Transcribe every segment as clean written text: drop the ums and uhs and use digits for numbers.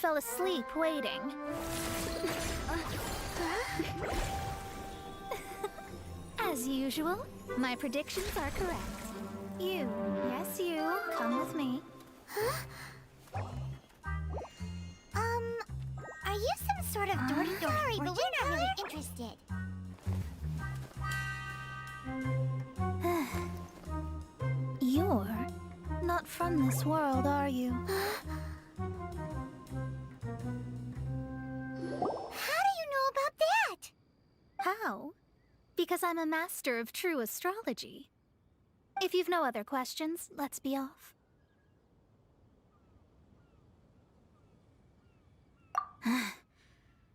fell asleep waiting. As usual, my predictions are correct. You, yes you, come with me. Are you some sort of door-to-door? Sorry, but we're not really interested. You're not from this world, are you? How do you know about that? How? Because I'm a master of true astrology. If you've no other questions, let's be off.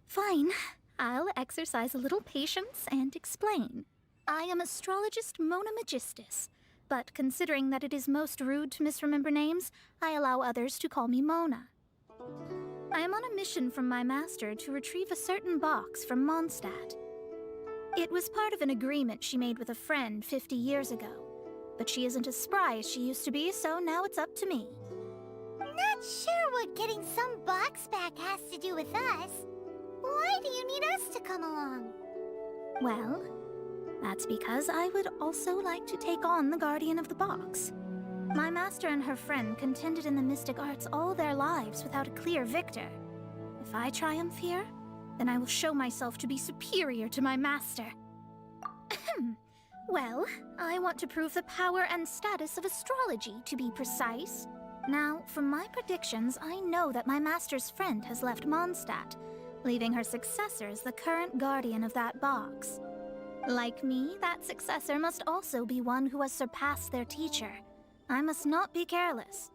Fine. I'll exercise a little patience and explain. I am astrologist Mona Magistus, but considering that it is most rude to misremember names, I allow others to call me Mona. I am on a mission from my master to retrieve a certain box from Mondstadt. It was part of an agreement she made with a friend 50 years ago, but she isn't as spry as she used to be, so now it's up to me. Not sure what getting some box back has to do with us. Why do you need us to come along? Well, that's because I would also like to take on the Guardian of the Box. My master and her friend contended in the mystic arts all their lives without a clear victor. If I triumph here, then I will show myself to be superior to my master. Well, I want to prove the power and status of astrology, to be precise. Now, from my predictions, I know that my master's friend has left Mondstadt, leaving her successor as the current guardian of that box. Like me, that successor must also be one who has surpassed their teacher. I must not be careless.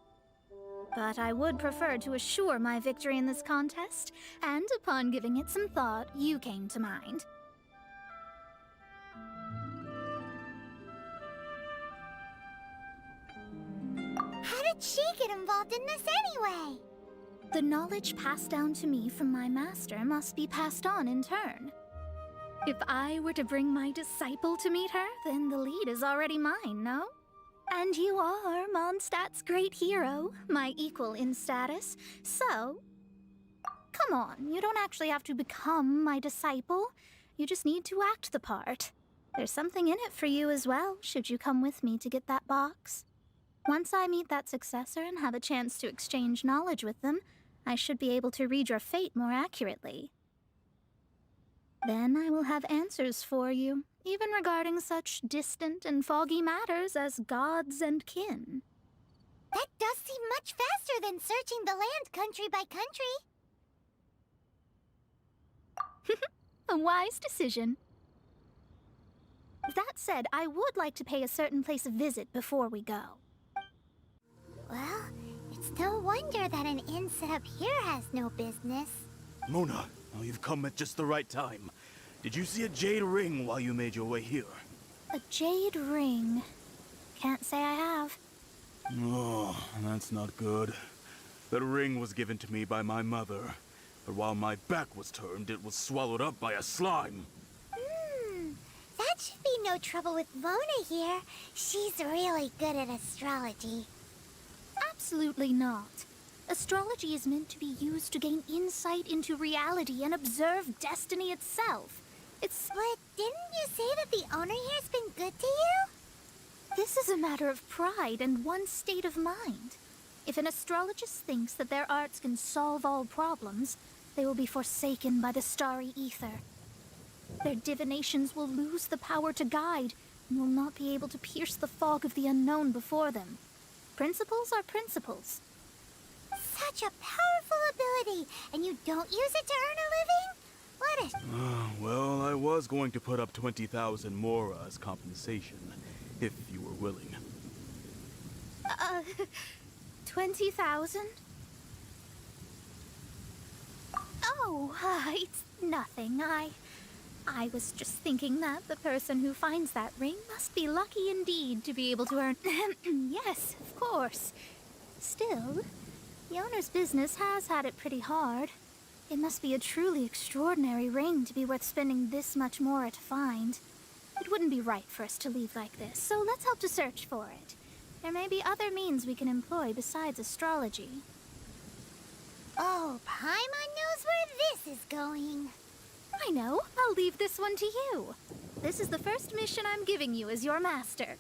But I would prefer to assure my victory in this contest, and upon giving it some thought, you came to mind. How did she get involved in this anyway? The knowledge passed down to me from my master must be passed on in turn. If I were to bring my disciple to meet her, then the lead is already mine, no? And you are Mondstadt's great hero, my equal in status, so... Come on, you don't actually have to become my disciple. You just need to act the part. There's something in it for you as well, should you come with me to get that box. Once I meet that successor and have a chance to exchange knowledge with them, I should be able to read your fate more accurately. Then I will have answers for you, even regarding such distant and foggy matters as gods and kin. That does seem much faster than searching the land country by country. A wise decision. That said, I would like to pay a certain place a visit before we go. Well, it's no wonder that an inn set up here has no business. Mona, oh, you've come at just the right time. Did you see a jade ring while you made your way here? A jade ring? Can't say I have. Oh, that's not good. That ring was given to me by my mother, but while my back was turned, it was swallowed up by a slime. That should be no trouble with Mona here. She's really good at astrology. Absolutely not. Astrology is meant to be used to gain insight into reality and observe destiny itself. But didn't you say that the owner here's been good to you? This is a matter of pride and one's state of mind. If an astrologist thinks that their arts can solve all problems, they will be forsaken by the starry ether. Their divinations will lose the power to guide, and will not be able to pierce the fog of the unknown before them. Principles are principles. Such a powerful ability, and you don't use it to earn a living? What a... Well, I was going to put up 20,000 more as compensation, if you were willing. 20,000? Oh, it's nothing. I was just thinking that the person who finds that ring must be lucky indeed to be able to earn... Yes, of course. Still, the owner's business has had it pretty hard. It must be a truly extraordinary ring to be worth spending this much more to find. It wouldn't be right for us to leave like this, so let's help to search for it. There may be other means we can employ besides astrology. Oh, Paimon knows where this is going. I know. I'll leave this one to you. This is the first mission I'm giving you as your master.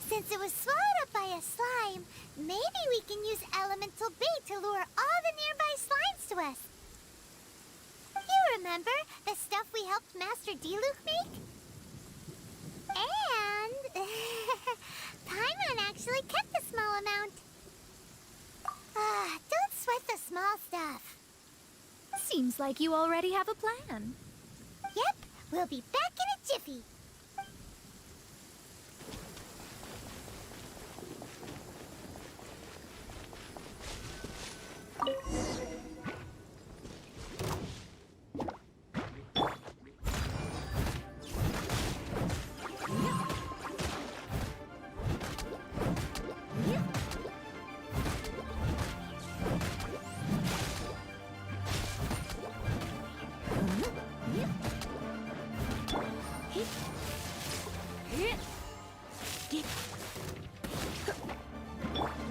Since it was swallowed up by a slime, maybe we can use elemental bait to lure all the nearby slimes to us. You remember the stuff we helped Master Diluc make? And Paimon actually kept a small amount. Don't sweat the small stuff. Seems like you already have a plan. Yep, we'll be back in a jiffy.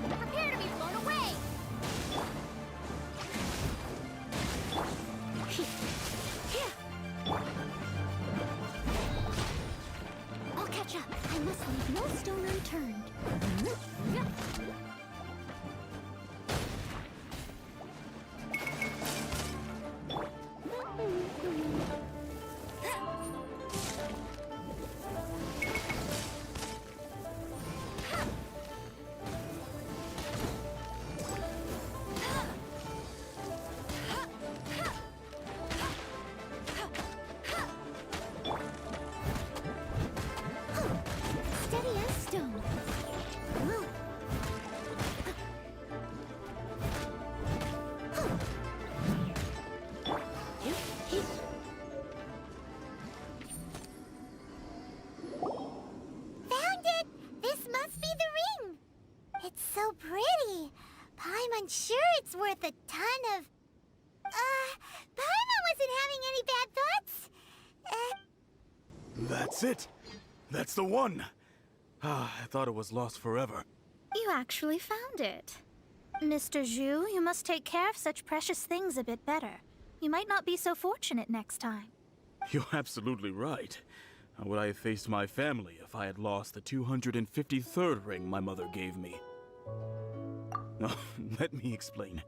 Prepare to be blown away! I'll catch up. I must leave no stone unturned. Steady as stone. Found it! This must be the ring! It's so pretty. Paimon's sure it's worth a ton of... Paimon wasn't having any bad thoughts. That's it! That's the one! I thought it was lost forever. You actually found it. Mr. Zhu, you must take care of such precious things a bit better. You might not be so fortunate next time. You're absolutely right. How would I have faced my family if I had lost the 253rd ring my mother gave me? No, let me explain.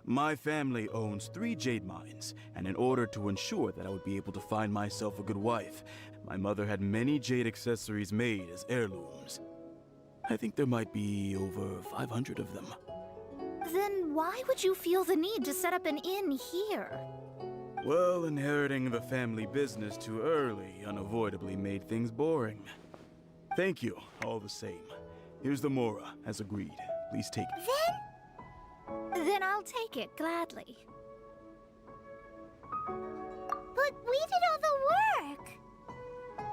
My family owns 3 jade mines, and in order to ensure that I would be able to find myself a good wife, my mother had many jade accessories made as heirlooms. I think there might be over 500 of them. Then why would you feel the need to set up an inn here? Well, inheriting the family business too early unavoidably made things boring. Thank you, all the same. Here's the Mora, as agreed. Please take it. Then I'll take it gladly. But we did all the work.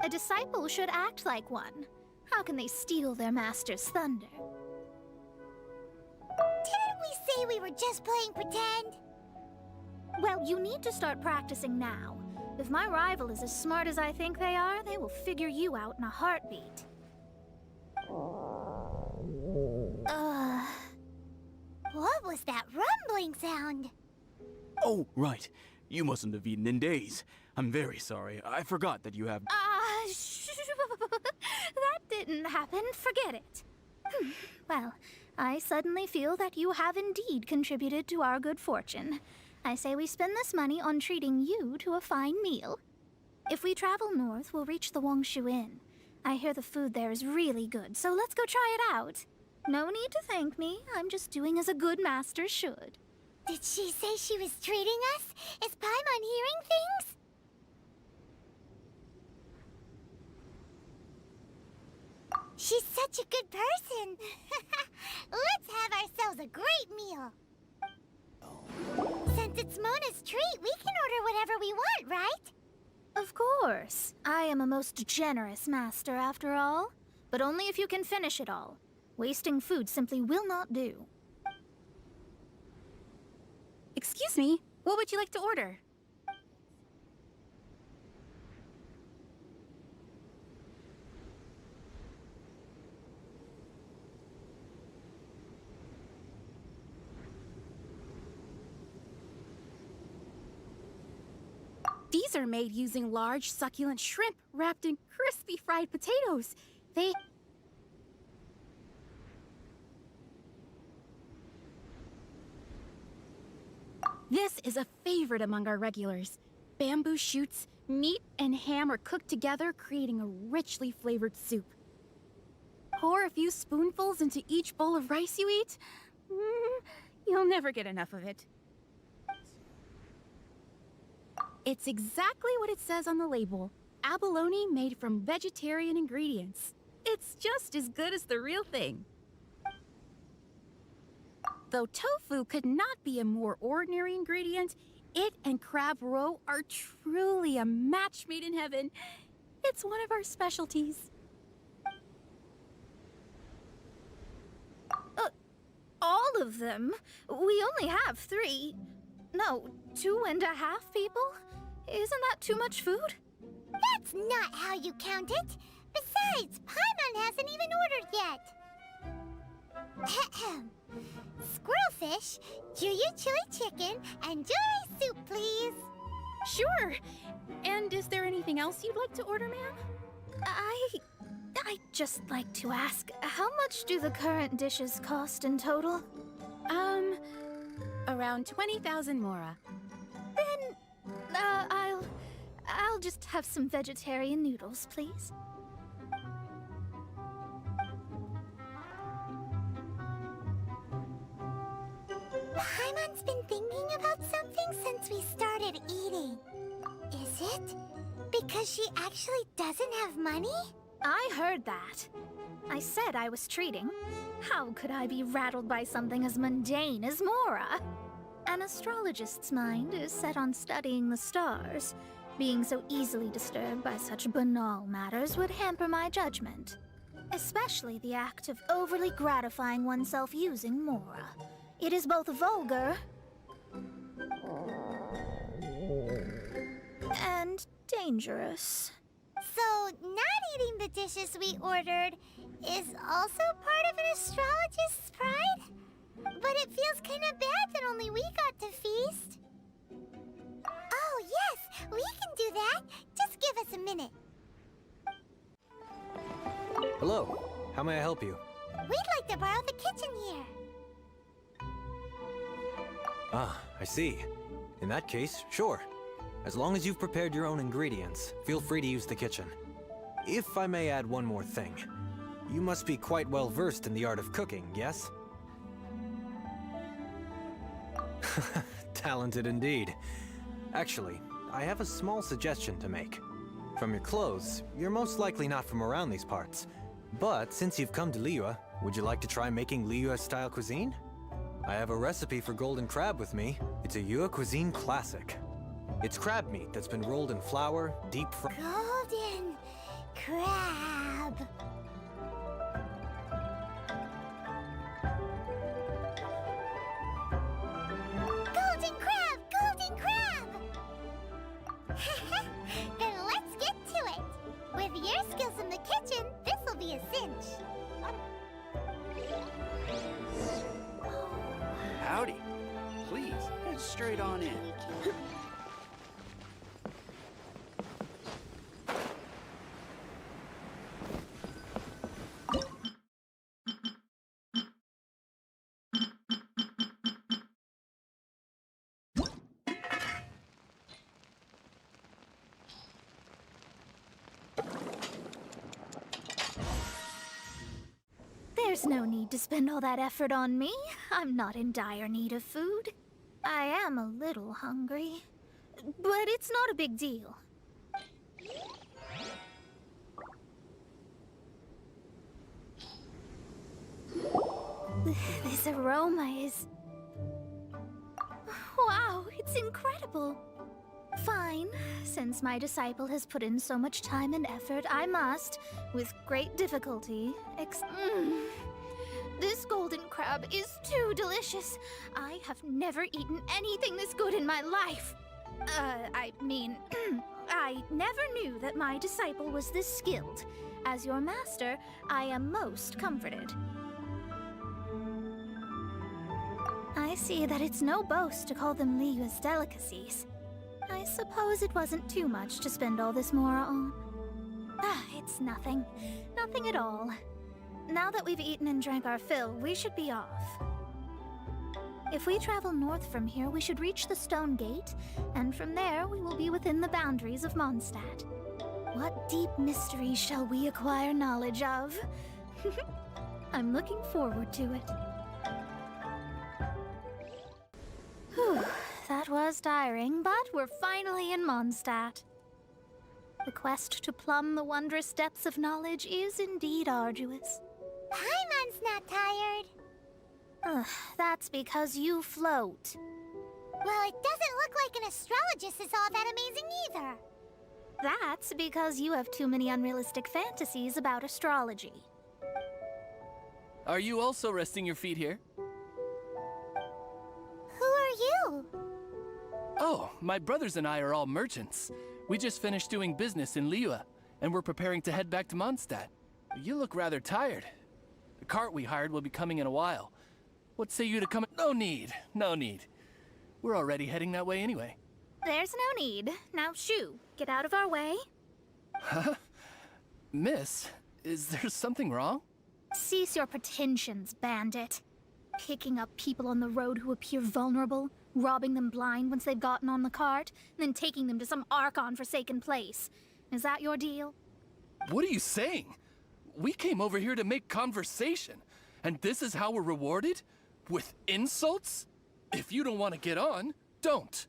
A disciple should act like one. How can they steal their master's thunder? Didn't we say we were just playing pretend? Well, you need to start practicing now. If my rival is as smart as I think they are, they will figure you out in a heartbeat. What was that rumbling sound? Oh, right. You mustn't have eaten in days. I'm very sorry. I forgot that you have... That didn't happen. Forget it. Well, I suddenly feel that you have indeed contributed to our good fortune. I say we spend this money on treating you to a fine meal. If we travel north, we'll reach the Wongshu Inn. I hear the food there is really good, so let's go try it out. No need to thank me. I'm just doing as a good master should. Did she say she was treating us? Is Paimon hearing things? She's such a good person. Let's have ourselves a great meal. Since it's Mona's treat, we can order whatever we want, right? Of course. I am a most generous master, after all. But only if you can finish it all. Wasting food simply will not do. Excuse me, what would you like to order? are made using large, succulent shrimp wrapped in crispy fried potatoes. This is a favorite among our regulars. Bamboo shoots, meat, and ham are cooked together, creating a richly flavored soup. Pour a few spoonfuls into each bowl of rice you eat. You'll never get enough of it. It's exactly what it says on the label. Abalone made from vegetarian ingredients. It's just as good as the real thing. Though tofu could not be a more ordinary ingredient, it and crab roe are truly a match made in heaven. It's one of our specialties. All of them? We only have 3. No, 2.5 people? Isn't that too much food? That's not how you count it. Besides, Paimon hasn't even ordered yet. Squirrelfish, Juyu chili chicken, and Jury soup, please. Sure. And is there anything else you'd like to order, ma'am? I'd just like to ask, how much do the current dishes cost in total? Around 20,000 mora. Then, I'll just have some vegetarian noodles, please. Paimon's been thinking about something since we started eating. Is it because she actually doesn't have money? I heard that. I said I was treating. How could I be rattled by something as mundane as Mora? An astrologist's mind is set on studying the stars. Being so easily disturbed by such banal matters would hamper my judgment. Especially the act of overly gratifying oneself using Mora. It is both vulgar and dangerous. So, not eating the dishes we ordered is also part of an astrologist's pride? But it feels kind of bad that only we got to feast. Oh, yes, we can do that. Just give us a minute. Hello, how may I help you? We'd like to borrow the kitchen here. Ah, I see. In that case, sure. As long as you've prepared your own ingredients, feel free to use the kitchen. If I may add one more thing, you must be quite well versed in the art of cooking, yes? Talented indeed. Actually, I have a small suggestion to make. From your clothes, you're most likely not from around these parts. But since you've come to Liyue, would you like to try making Liyue-style cuisine? I have a recipe for golden crab with me. It's a Yue cuisine classic. It's crab meat that's been rolled in flour, deep fried. Golden crab. Golden crab! Golden crab! Then let's get to it. With your skills in the kitchen, this'll be a cinch. Howdy. Please, head straight on in. There's no need to spend all that effort on me. I'm not in dire need of food. I am a little hungry, but it's not a big deal. This aroma is... Wow, it's incredible. Fine. Since my disciple has put in so much time and effort, I must, with great difficulty, This golden crab is too delicious. I have never eaten anything this good in my life. I mean, I never knew that my disciple was this skilled. As your master, I am most comforted. I see that it's no boast to call them Liyue's delicacies. I suppose it wasn't too much to spend all this mora on. Ah, it's nothing. Nothing at all. Now that we've eaten and drank our fill, we should be off. If we travel north from here, we should reach the Stone Gate, and from there we will be within the boundaries of Mondstadt. What deep mystery shall we acquire knowledge of? I'm looking forward to it. Whew, that was tiring, but we're finally in Mondstadt. The quest to plumb the wondrous depths of knowledge is indeed arduous. Paimon's not tired. Ugh, that's because you float. Well, it doesn't look like an astrologist is all that amazing either. That's because you have too many unrealistic fantasies about astrology. Are you also resting your feet here? Who are you? Oh, my brothers and I are all merchants. We just finished doing business in Liyue, and we're preparing to head back to Mondstadt. You look rather tired. The cart we hired will be coming in a while. What say you to come? No need, no need. We're already heading that way anyway. There's no need. Now shoo, get out of our way. Huh? Miss, is there something wrong? Cease your pretensions, bandit. Picking up people on the road who appear vulnerable, robbing them blind once they've gotten on the cart, and then taking them to some Archon-forsaken place. Is that your deal? What are you saying? We came over here to make conversation, and this is how we're rewarded? With insults? If you don't want to get on, don't.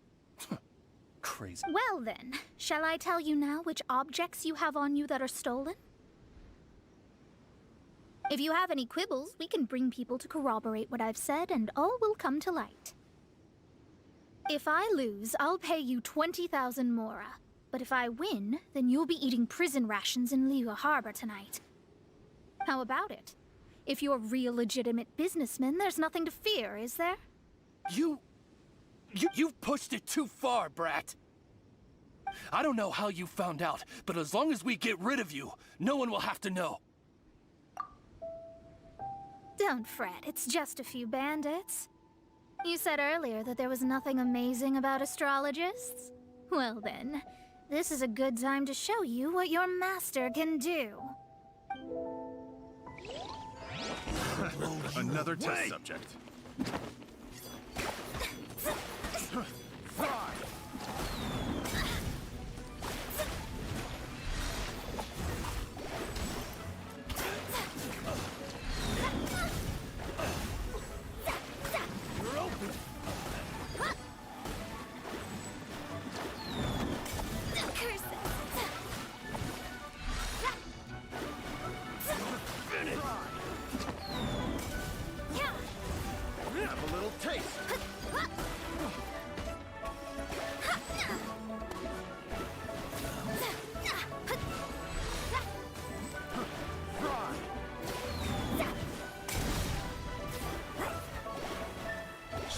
Crazy. Well then, shall I tell you now which objects you have on you that are stolen? If you have any quibbles, we can bring people to corroborate what I've said, and all will come to light. If I lose, I'll pay you 20,000 mora. But if I win, then you'll be eating prison rations in Liyue Harbor tonight. How about it? If you're real legitimate businessmen, there's nothing to fear, is there? You've pushed it too far, brat. I don't know how you found out, but as long as we get rid of you, no one will have to know. Don't fret, it's just a few bandits. You said earlier that there was nothing amazing about astrologists? Well then, this is a good time to show you what your master can do. Another test subject. Have a little taste.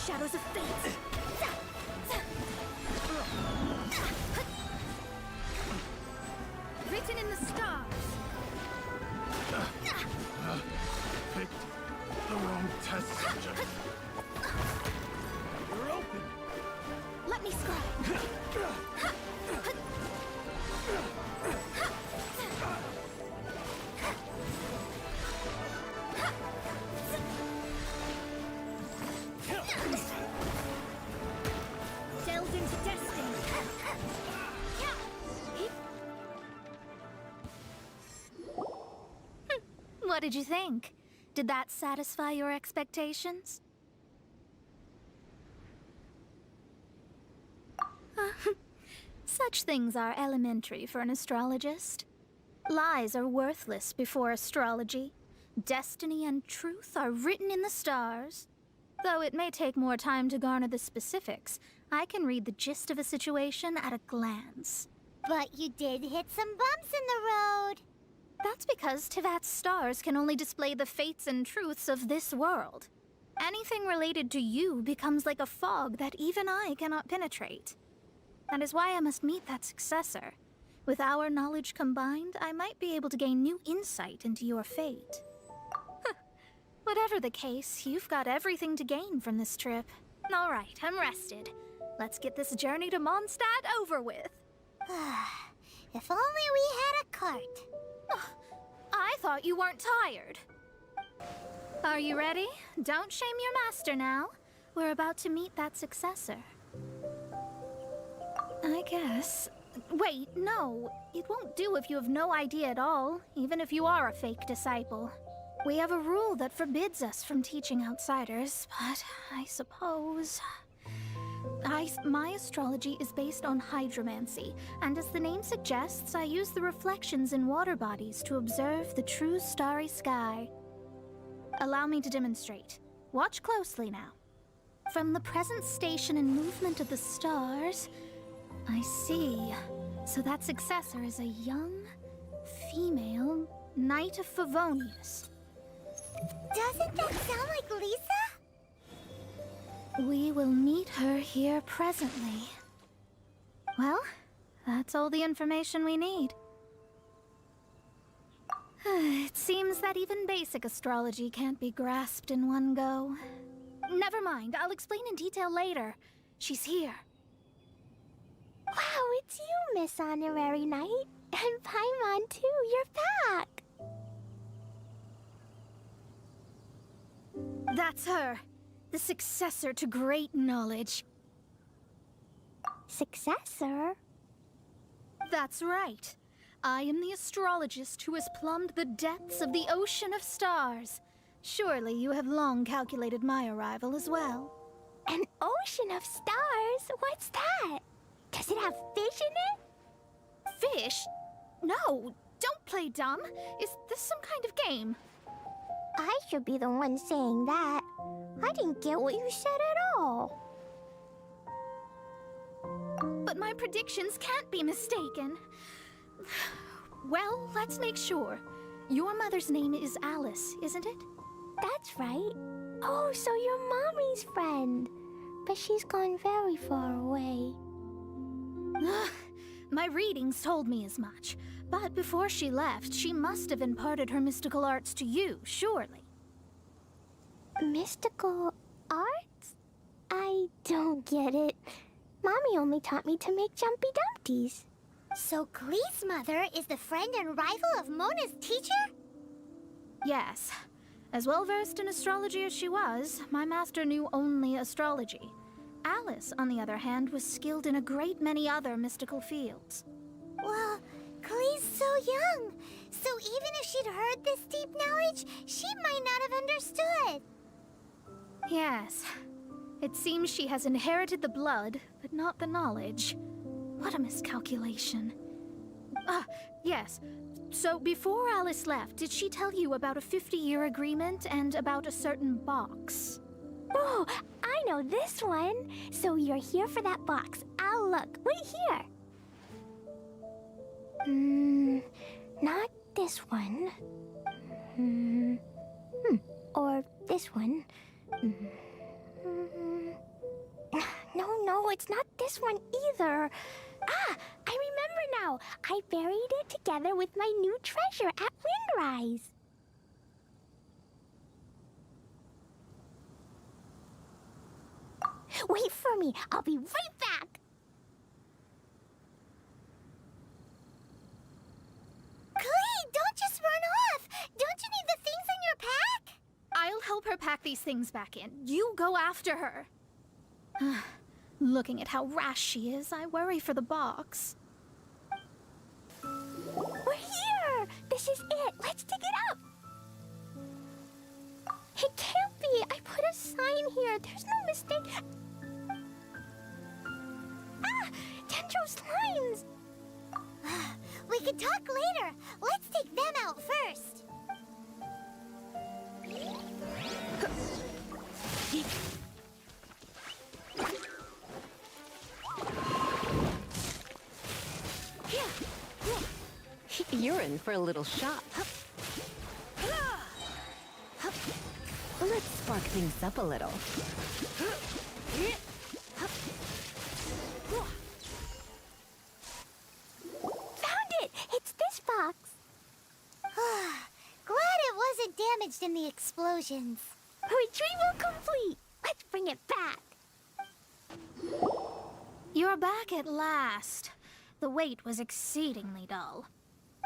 Shadows of fate. Written in the stars. Picked the wrong test subject. You're open. Let me scribe. Delved into destiny. What did you think? Did that satisfy your expectations? Such things are elementary for an astrologist. Lies are worthless before astrology. Destiny and truth are written in the stars. Though it may take more time to garner the specifics, I can read the gist of a situation at a glance. But you did hit some bumps in the road. That's because Tivat's stars can only display the fates and truths of this world. Anything related to you becomes like a fog that even I cannot penetrate. That is why I must meet that successor. With our knowledge combined, I might be able to gain new insight into your fate. Whatever the case, you've got everything to gain from this trip. All right, I'm rested. let's get this journey to Mondstadt over with. If only we had a cart. I thought you weren't tired. Are you ready? Don't shame your master now. We're about to meet that successor. I guess. Wait, no. It won't do if you have no idea at all, even if you are a fake disciple. We have a rule that forbids us from teaching outsiders, but I suppose... My astrology is based on hydromancy, and as the name suggests, I use the reflections in water bodies to observe the true starry sky. Allow me to demonstrate. Watch closely now. From the present station and movement of the stars, I see. So that successor is a young, female Knight of Favonius. Doesn't that sound like Lisa? We will meet her here presently. Well, that's all the information we need. It seems that even basic astrology can't be grasped in one go. Never mind, I'll explain in detail later. She's here. Wow, it's you, Miss Honorary Knight. And Paimon, too. You're back. That's her. The successor to great knowledge. Successor? That's right. I am the astrologist who has plumbed the depths of the ocean of stars. Surely you have long calculated my arrival as well. An ocean of stars? What's that? Does it have fish in it? Fish? No, don't play dumb. Is this some kind of game? I should be the one saying that. I didn't get what you said at all. But my predictions can't be mistaken. Well, let's make sure. Your mother's name is Alice, isn't it? That's right. Oh, so you're Mommy's friend. But she's gone very far away. My readings told me as much. But before she left, she must have imparted her mystical arts to you, surely. Mystical arts? I don't get it. Mommy only taught me to make Jumpy Dumpties. So Glee's mother is the friend and rival of Mona's teacher? Yes. As well versed in astrology as she was, my master knew only astrology. Alice, on the other hand, was skilled in a great many other mystical fields. Well, Glee's so young. So even if she'd heard this deep knowledge, she might not have understood. Yes. It seems she has inherited the blood, but not the knowledge. What a miscalculation. Yes. So before Alice left, did she tell you about a 50-year agreement and about a certain box? Oh, I know this one. So you're here for that box. I'll look. Wait here. Not this one. Or this one. No, it's not this one either. Ah, I remember now. I buried it together with my new treasure at Windrise. Wait for me. I'll be right back. Clee, don't just run off. Don't you need the things in your pack? I'll help her pack these things back in. You go after her. Looking at how rash she is, I worry for the box. We're here. This is it. Let's dig it up. It can't be. I put a sign here. There's no mistake. Ah! Dendro slimes! We can talk later. Let's take them out first. You're in for a little shock. Let's spark things up a little. Found it! It's this box. Glad it wasn't damaged in the explosions. Retrieval complete. Let's bring it back. You're back at last. The wait was exceedingly dull.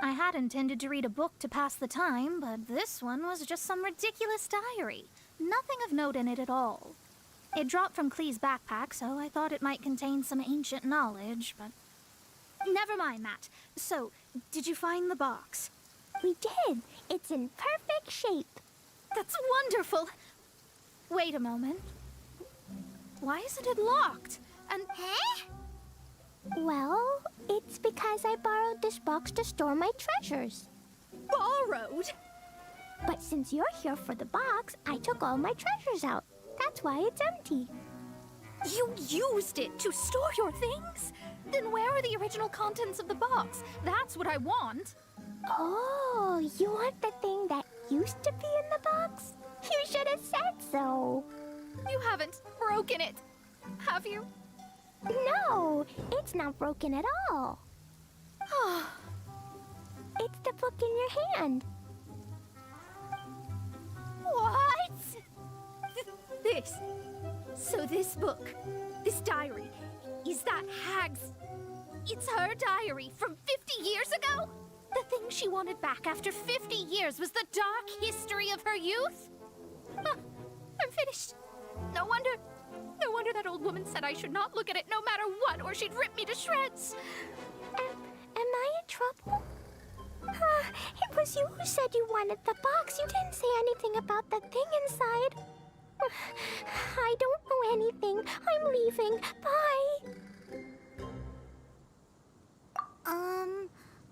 I had intended to read a book to pass the time, but this one was just some ridiculous diary. Nothing of note in it at all. It dropped from Clee's backpack, so I thought it might contain some ancient knowledge, but... Never mind that. So, did you find the box? We did. It's in perfect shape. That's wonderful! Wait a moment. Why isn't it locked? And... Huh? Well, it's because I borrowed this box to store my treasures. borrowed? But since you're here for the box, I took all my treasures out. That's why it's empty. You used it to store your things? Then where are the original contents of the box? That's what I want. Oh, you want the thing that used to be in the box? You should have said so. You haven't broken it, have you? No, it's not broken at all. It's the book in your hand. What? This. So this book, this diary, is that Hag's... It's her diary from 50 years ago? The thing she wanted back after 50 years was the dark history of her youth? Huh, I'm finished. No wonder that old woman said I should not look at it no matter what, or she'd rip me to shreds. Am I in trouble? It was you who said you wanted the box. You didn't say anything about the thing inside. I don't know anything. I'm leaving. Bye.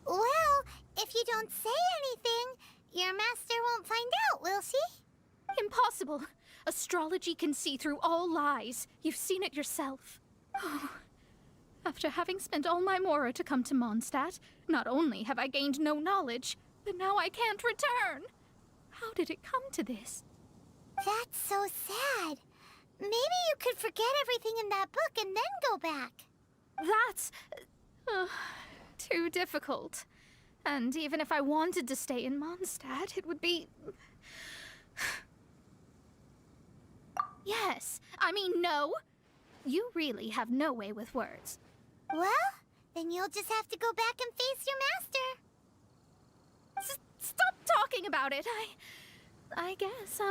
Well, if you don't say anything, your master won't find out, will she? Impossible. Astrology can see through all lies. You've seen it yourself. After having spent all my mora to come to Mondstadt, not only have I gained no knowledge, but now I can't return. How did it come to this? That's so sad. Maybe you could forget everything in that book and then go back. That's... too difficult. And even if I wanted to stay in Mondstadt, it would be... Yes, I mean no. You really have no way with words. Well, then you'll just have to go back and face your master. Stop talking about it. I guess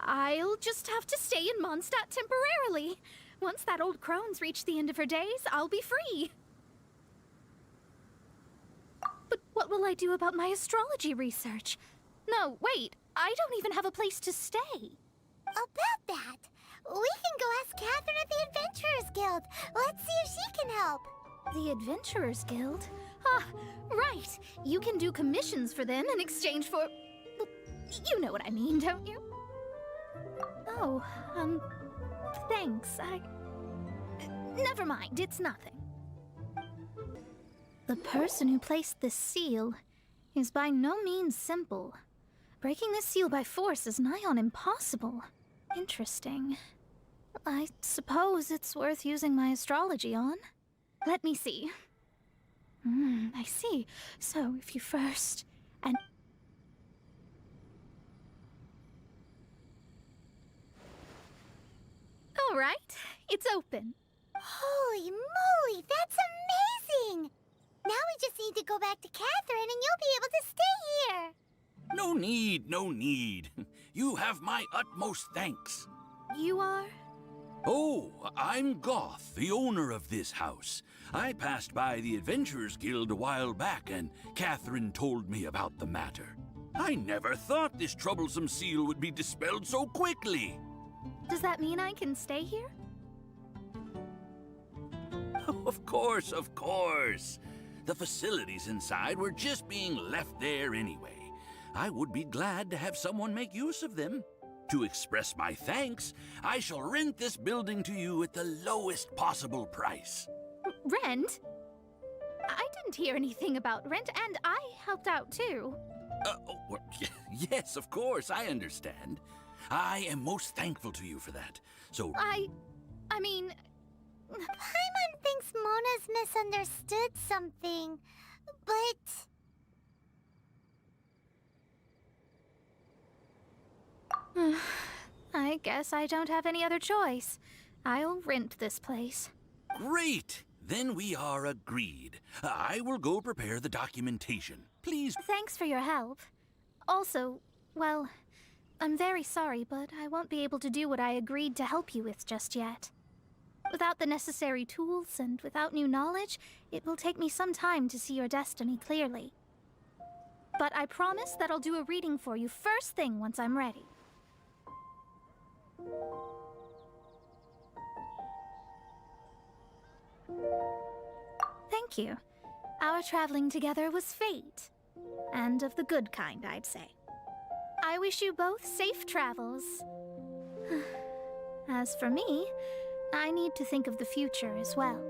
I'll just have to stay in Mondstadt temporarily. Once that old crone's reached the end of her days, I'll be free. But what will I do about my astrology research? No, wait, I don't even have a place to stay. About that, we can go ask Catherine at the Adventurers Guild. Let's see if she can help. The Adventurers Guild? Ah, right. You can do commissions for them in exchange for... Well, you know what I mean, don't you? Oh, thanks. Never mind, it's nothing. The person who placed this seal is by no means simple. Breaking this seal by force is nigh on impossible. Interesting. I suppose it's worth using my astrology on. Let me see. I see. So, if you first... and... All right, it's open. Holy moly, that's amazing! Now we just need to go back to Catherine and you'll be able to stay here. No need, no need. You have my utmost thanks. You are? Oh, I'm Goth, the owner of this house. I passed by the Adventurers Guild a while back, and Catherine told me about the matter. I never thought this troublesome seal would be dispelled so quickly. Does that mean I can stay here? Of course, of course. The facilities inside were just being left there anyway. I would be glad to have someone make use of them. To express my thanks, I shall rent this building to you at the lowest possible price. Rent? I didn't hear anything about rent, and I helped out too. Yes, of course, I understand. I am most thankful to you for that. So... I mean... Paimon thinks Mona's misunderstood something, but... I guess I don't have any other choice. I'll rent this place. Great! Then we are agreed. I will go prepare the documentation. Please. Thanks for your help. Also, well, I'm very sorry, but I won't be able to do what I agreed to help you with just yet. Without the necessary tools and without new knowledge, it will take me some time to see your destiny clearly. But I promise that I'll do a reading for you first thing once I'm ready. Thank you. Our traveling together was fate. And of the good kind, I'd say. I wish you both safe travels. As for me, I need to think of the future as well.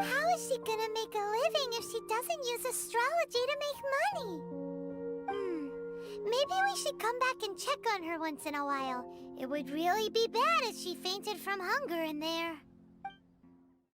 How is she gonna make a living if she doesn't use astrology to make money? Maybe we should come back and check on her once in a while. It would really be bad if she fainted from hunger in there.